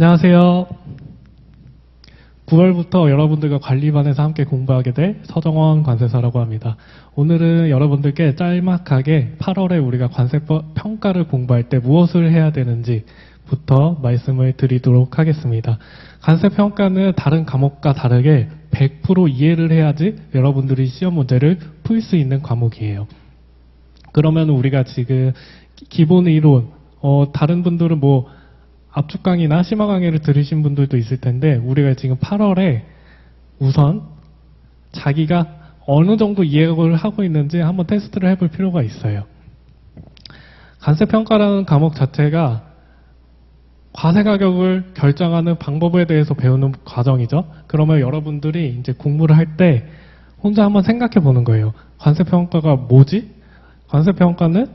안녕하세요. 9월부터 여러분들과 관리반에서 함께 공부하게 될 서정원 관세사라고 합니다. 오늘은 여러분들께 짤막하게 8월에 우리가 관세 평가를 공부할 때 무엇을 해야 되는지부터 말씀을 드리도록 하겠습니다. 관세 평가는 다른 과목과 다르게 100% 이해를 해야지 여러분들이 시험 문제를 풀 수 있는 과목이에요. 그러면 우리가 지금 기본 이론, 다른 분들은 뭐 압축 강의나 심화 강의를 들으신 분들도 있을 텐데, 우리가 지금 8월에 우선 자기가 어느 정도 이해를 하고 있는지 한번 테스트를 해볼 필요가 있어요. 관세평가라는 과목 자체가 과세 가격을 결정하는 방법에 대해서 배우는 과정이죠. 그러면 여러분들이 이제 공부를 할 때 혼자 한번 생각해 보는 거예요. 관세평가가 뭐지? 관세평가는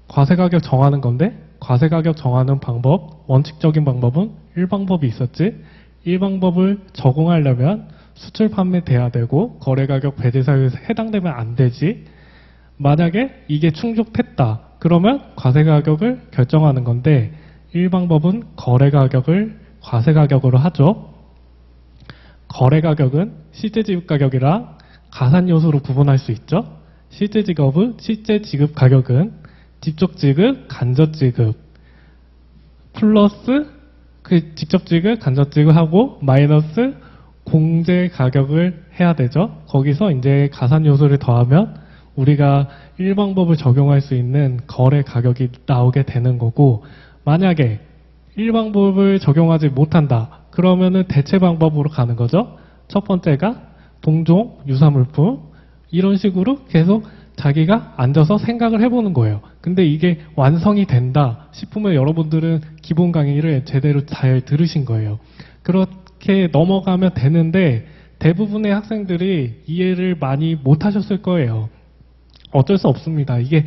과세 가격 정하는 건데, 과세 가격 정하는 방법, 원칙적인 방법은 1방법이 있었지. 1방법을 적용하려면 수출 판매 돼야 되고 거래 가격 배제 사유에 해당되면 안 되지. 만약에 이게 충족했다, 그러면 과세 가격을 결정하는 건데, 1방법은 거래 가격을 과세 가격으로 하죠. 거래 가격은 실제 지급 가격이랑 가산 요소로 구분할 수 있죠. 실제 지급 가격은 직접 지급, 간접 지급 플러스 그 직접 지급, 간접 지급하고 마이너스 공제 가격을 해야 되죠. 거기서 이제 가산 요소를 더하면 우리가 1방법을 적용할 수 있는 거래 가격이 나오게 되는 거고, 만약에 1방법을 적용하지 못한다, 그러면은 대체 방법으로 가는 거죠. 첫 번째가 동종, 유사물품, 이런 식으로 계속 자기가 앉아서 생각을 해보는 거예요. 근데 이게 완성이 된다 싶으면 여러분들은 기본 강의를 제대로 잘 들으신 거예요. 그렇게 넘어가면 되는데, 대부분의 학생들이 이해를 많이 못 하셨을 거예요. 어쩔 수 없습니다. 이게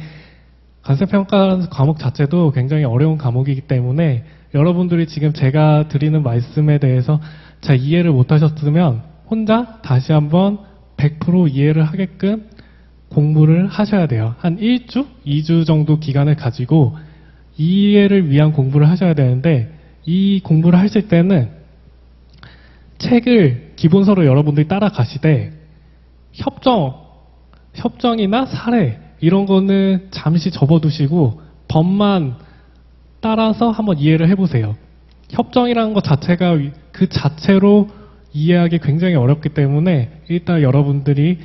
관세평가라는 과목 자체도 굉장히 어려운 과목이기 때문에 여러분들이 지금 제가 드리는 말씀에 대해서 잘 이해를 못 하셨으면 혼자 다시 한번 100% 이해를 하게끔 공부를 하셔야 돼요. 한 1주, 2주 정도 기간을 가지고 이해를 위한 공부를 하셔야 되는데, 이 공부를 하실 때는 책을 기본서로 여러분들이 따라가시되 협정이나 사례 이런 거는 잠시 접어두시고 법만 따라서 한번 이해를 해보세요. 협정이라는 것 자체가 그 자체로 이해하기 굉장히 어렵기 때문에 일단 여러분들이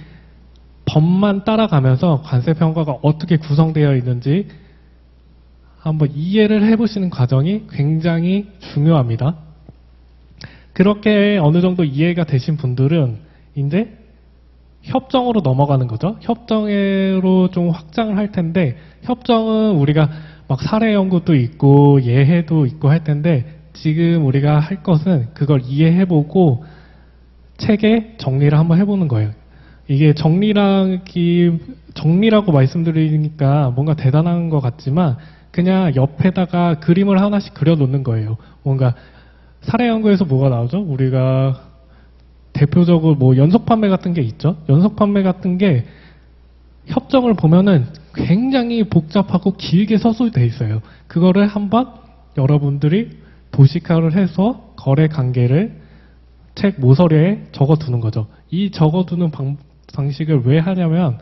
법만 따라가면서 관세평가가 어떻게 구성되어 있는지 한번 이해를 해보시는 과정이 굉장히 중요합니다. 그렇게 어느 정도 이해가 되신 분들은 이제 협정으로 넘어가는 거죠. 협정으로 좀 확장을 할 텐데, 협정은 우리가 막 사례 연구도 있고 예해도 있고 할 텐데, 지금 우리가 할 것은 그걸 이해해보고 책에 정리를 한번 해보는 거예요. 이게 정리라고 말씀드리니까 뭔가 대단한 것 같지만 그냥 옆에다가 그림을 하나씩 그려놓는 거예요. 뭔가 사례 연구에서 뭐가 나오죠? 우리가 대표적으로 뭐 연속 판매 같은 게 있죠. 연속 판매 같은 게 협정을 보면은 굉장히 복잡하고 길게 서술돼 있어요. 그거를 한번 여러분들이 도식화를 해서 거래 관계를 책 모서리에 적어두는 거죠. 이 적어두는 방식을 왜 하냐면,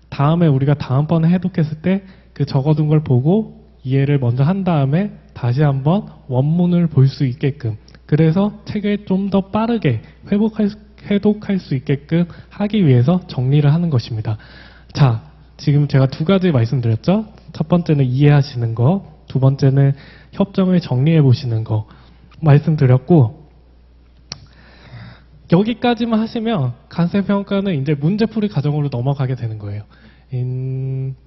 다음에 우리가 다음번에 해독했을 때 그 적어둔 걸 보고 이해를 먼저 한 다음에 다시 한번 원문을 볼 수 있게끔, 그래서 책을 좀 더 빠르게 해독할 수 있게끔 하기 위해서 정리를 하는 것입니다. 자, 지금 제가 두 가지 말씀드렸죠. 첫 번째는 이해하시는 거, 두 번째는 협정을 정리해 보시는 거 말씀드렸고, 여기까지만 하시면 관세평가는 이제 문제풀이 과정으로 넘어가게 되는 거예요.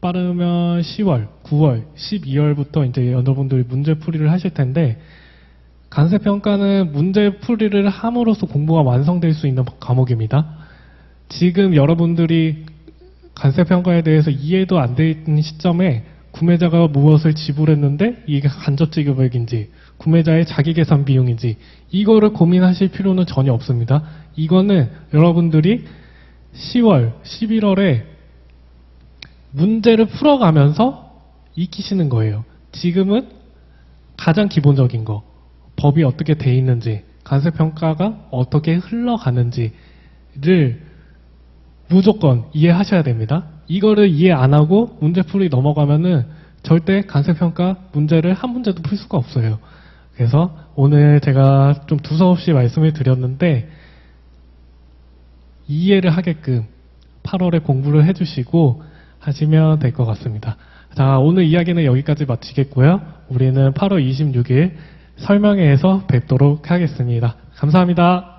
빠르면 10월, 9월, 12월부터 이제 여러분들이 문제풀이를 하실 텐데, 관세평가는 문제풀이를 함으로써 공부가 완성될 수 있는 과목입니다. 지금 여러분들이 관세평가에 대해서 이해도 안 돼 있는 시점에 구매자가 무엇을 지불했는데 이게 간접지급액인지 구매자의 자기계산 비용인지 이거를 고민하실 필요는 전혀 없습니다. 이거는 여러분들이 10월, 11월에 문제를 풀어가면서 익히시는 거예요. 지금은 가장 기본적인 거, 법이 어떻게 돼 있는지, 관세평가가 어떻게 흘러가는지를 무조건 이해하셔야 됩니다. 이거를 이해 안 하고 문제풀이 넘어가면은 절대 관세평가 문제를 한 문제도 풀 수가 없어요. 그래서 오늘 제가 좀 두서없이 말씀을 드렸는데 이해를 하게끔 8월에 공부를 해주시고 하시면 될 것 같습니다. 자, 오늘 이야기는 여기까지 마치겠고요. 우리는 8월 26일 설명회에서 뵙도록 하겠습니다. 감사합니다.